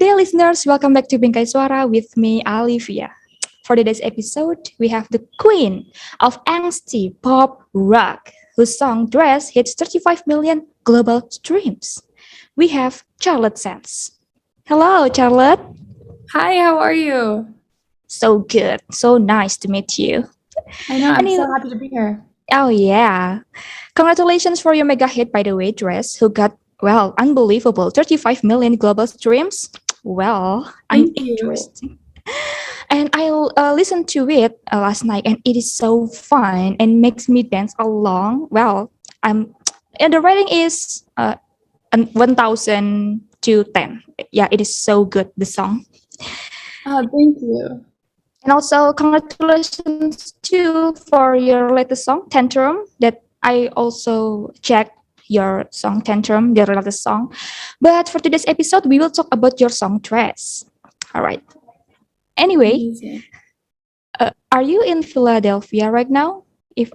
day, listeners. Welcome back to Bingkai Suara with me, Olivia. For today's episode, we have the queen of angsty pop rock, whose song Dress hits 35 million global streams. We have Charlotte Sands. Hello, Charlotte. Hi, how are you? So good. So nice to meet you. I know, I'm Any, so happy to be here. oh, yeah. Congratulations for your mega hit, by the way, Dress, who got, well, unbelievable 35 million global streams. Well, I'm Thank you. interested. And I listened to it last night, and it is so fun and makes me dance along. Well, I'm and the rating is 1,000 to 10. Yeah, it is so good, the song. Oh, thank you. And also congratulations too for your latest song, Tantrum. That I also checked your song Tantrum, the latest song. But for today's episode, we will talk about your song Dress. All right. Anyway, Amazing. are you in Philadelphia right now? If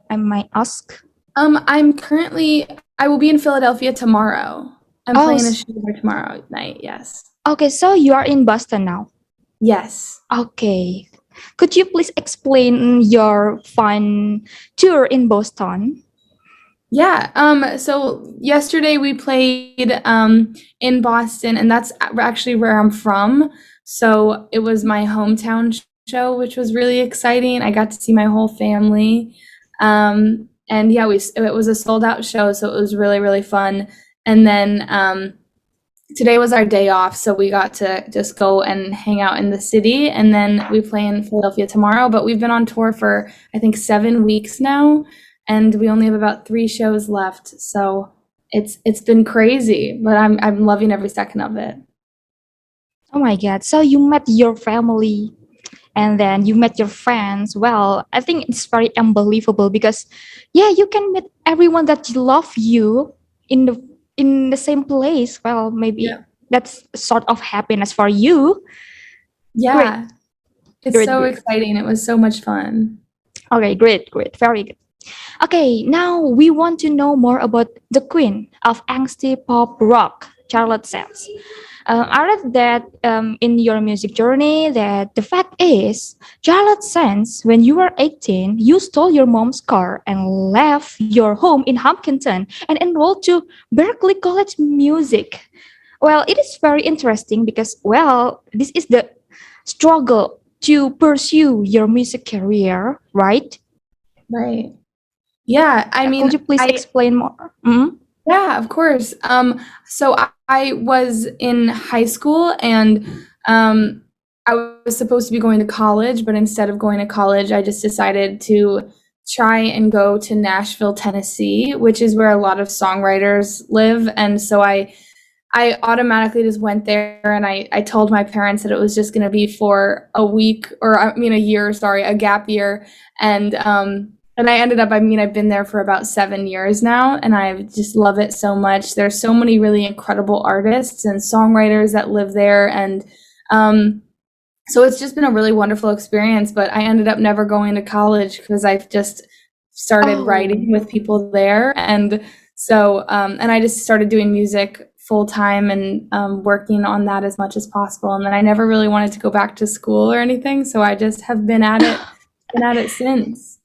I might ask. I will be in Philadelphia tomorrow. I'm Oh, playing a show there tomorrow night, yes. okay. So you are in Boston now. Yes. Okay. Could you please explain your fun tour in Boston? Yeah, so yesterday we played in Boston, and that's actually where I'm from. So it was my hometown show, which was really exciting. I got to see my whole family. And yeah, it was a sold out show, so it was really, really fun. And then today was our day off, so we got to just go and hang out in the city. And then we play in Philadelphia tomorrow, but we've been on tour for, I think, 7 weeks now, and we only have about 3 shows left. So it's been crazy, but I'm loving every second of it. Oh my God. So you met your family and then you met your friends. Well, I think it's very unbelievable because yeah, you can meet everyone that love you in the same place. Well, maybe Yeah. that's sort of happiness for you. Great, Yeah, it's great, so great. exciting. It was so much fun. Okay, great, great. Very good. Okay, now we want to know more about the queen of angsty pop rock, Charlotte Sands. I read that in your music journey that the fact is, Charlotte Sands, when you were 18, you stole your mom's car and left your home in Hopkinton and enrolled to Berklee College Music. Well, it is very interesting because, well, this is the struggle to pursue your music career, right? Right. Yeah, I Could mean, you please I explain more? Mhm. yeah, of course. So I was in high school, and I was supposed to be going to college, but instead of going to college, I just decided to try and go to Nashville, Tennessee, which is where a lot of songwriters live. And so I automatically just went there, and I told my parents that it was just going to be for a week, or I mean a year, sorry, a gap year. And I ended up, I mean, I've been there for about 7 years now, and I just love it so much. There's so many really incredible artists and songwriters that live there. And so it's just been a really wonderful experience, but I ended up never going to college because I've just started writing Oh, with people there. And so, and I just started doing music full time and working on that as much as possible. And then I never really wanted to go back to school or anything. So I just have been at it since.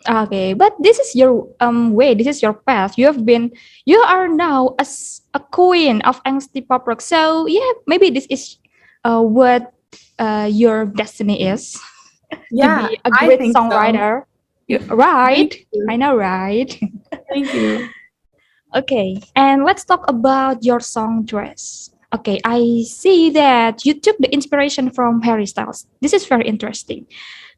okay. But this is your way. This is your path. You are now a queen of angsty pop rock. So yeah, maybe this is what your destiny is to Yeah, be a I great think so. songwriter. Right? Thank you. I know, right? Thank you. Okay, and let's talk about your song Dress. Okay, I see that you took the inspiration from Harry Styles. This is very interesting.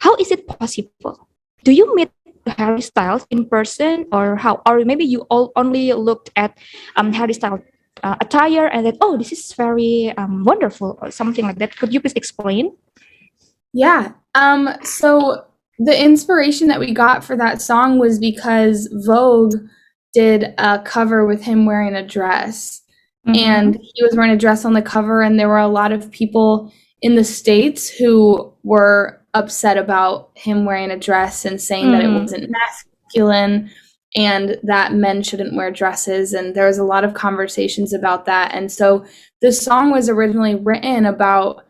How is it possible? Do you meet Harry Styles in person, or how? Or maybe you all only looked at Harry Styles attire and then, oh, this is very wonderful, or something like that. Could you please explain? Yeah. So the inspiration that we got for that song was because Vogue did a cover with him wearing a dress. And Mm-hmm. he was wearing a dress on the cover, and there were a lot of people in the States who were upset about him wearing a dress and saying that it Mm. wasn't masculine. and that men shouldn't wear dresses. And there was a lot of conversations about that. And so this song was originally written about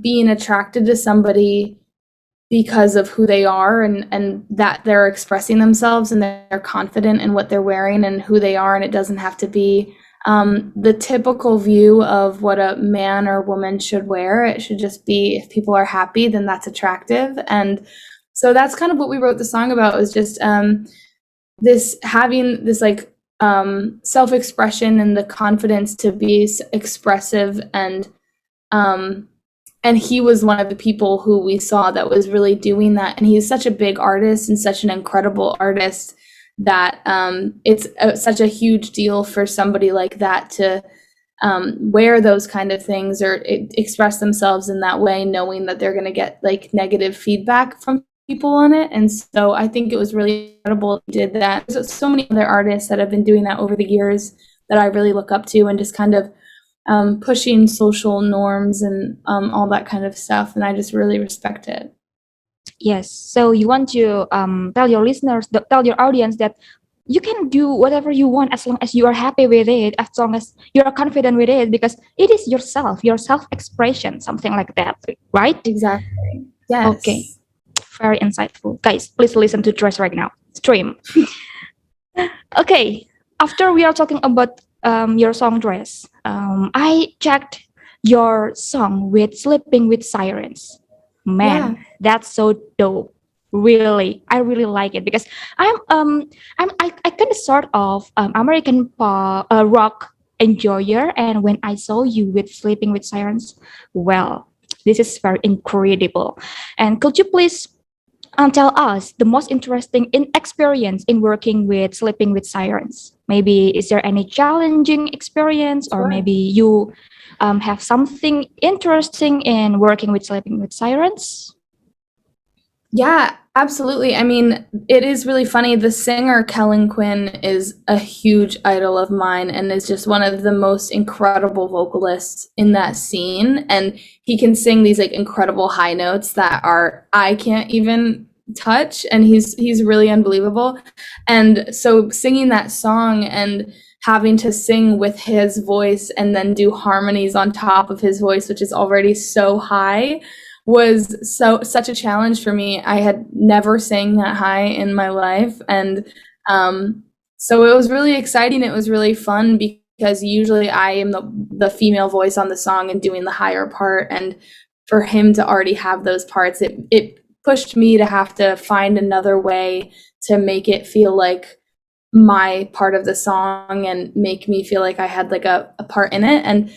being attracted to somebody because of who they are, and that they're expressing themselves and they're confident in what they're wearing and who they are, and it doesn't have to be the typical view of what a man or woman should wear. It should just be, if people are happy, then that's attractive. And so that's kind of what we wrote the song about, was just this having this like self-expression and the confidence to be expressive, and he was one of the people who we saw that was really doing that. And he's such a big artist and such an incredible artist that it's such a huge deal for somebody like that to wear those kind of things or express themselves in that way, knowing that they're going to get like negative feedback from people on it. And so I think it was really incredible he did that. There's so many other artists that have been doing that over the years that I really look up to, and just kind of pushing social norms and all that kind of stuff. And I just really respect it. Yes. So you want to tell your listeners, tell your audience that you can do whatever you want as long as you are happy with it, as long as you are confident with it, because it is yourself, your self-expression, something like that, right? Exactly. Yes. Okay. Very insightful. Guys, please listen to Dress right now. Stream. Okay. After we are talking about your song Dress, I checked your song with Sleeping with Sirens. Man, that's so dope. Really, I really like it because I kind of sort of American pop, rock enjoyer, and when I saw you with Sleeping with Sirens, well, this is very incredible. And could you please tell us the most interesting experience in working with Sleeping with Sirens? Maybe is there any challenging experience, or maybe you have something interesting in working with Sleeping with Sirens? Yeah, absolutely. I mean, it is really funny. The singer Kellen Quinn is a huge idol of mine and is just one of the most incredible vocalists in that scene. And he can sing these like incredible high notes that I can't even touch, and he's really unbelievable. And so singing that song and having to sing with his voice and then do harmonies on top of his voice, which is already so high, was such a challenge for me. I had never sang that high in my life, and so it was really exciting. It was really fun because usually I am the female voice on the song and doing the higher part, and for him to already have those parts, it pushed me to have to find another way to make it feel like my part of the song and make me feel like I had like a part in it. And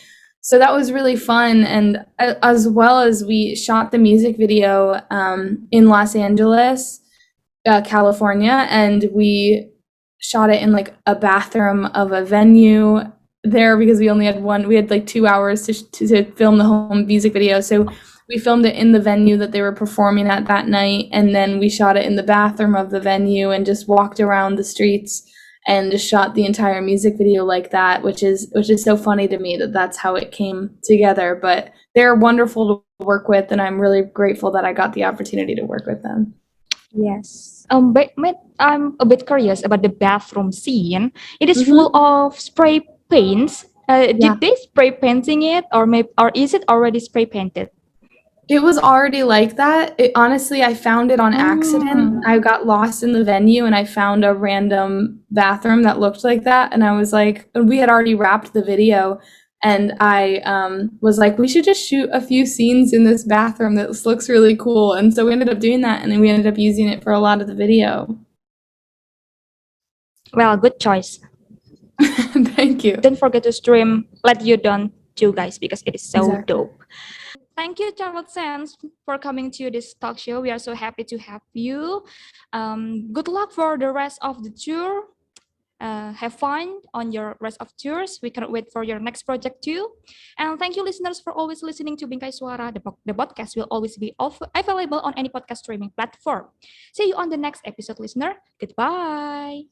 so that was really fun. And as well as we shot the music video in Los Angeles, California, and we shot it in like a bathroom of a venue there because we only had we had like 2 hours to film the whole music video. So we filmed it in the venue that they were performing at that night, and then we shot it in the bathroom of the venue and just walked around the streets and just shot the entire music video like that, which is so funny to me that that's how it came together. But they're wonderful to work with, and I'm really grateful that I got the opportunity to work with them. Yes. But I'm a bit curious about the bathroom scene. It is full of spray paints. Did they spray painting it, or is it already spray painted? It was already like that. Honestly, I found it on accident. I got lost in the venue and I found a random bathroom that looked like that. And I was like, we had already wrapped the video. And I was like, we should just shoot a few scenes in this bathroom. That looks really cool. And so we ended up doing that. And then we ended up using it for a lot of the video. Well, good choice. Thank you. Don't forget to stream Let You Down too, guys, because it is so dope. Thank you, Charlotte Sands, for coming to this talk show. We are so happy to have you. Good luck for the rest of the tour. Have fun on your rest of tours. We cannot wait for your next project too. And thank you, listeners, for always listening to Bingkai Suara. The podcast will always be available on any podcast streaming platform. See you on the next episode, listener. Goodbye.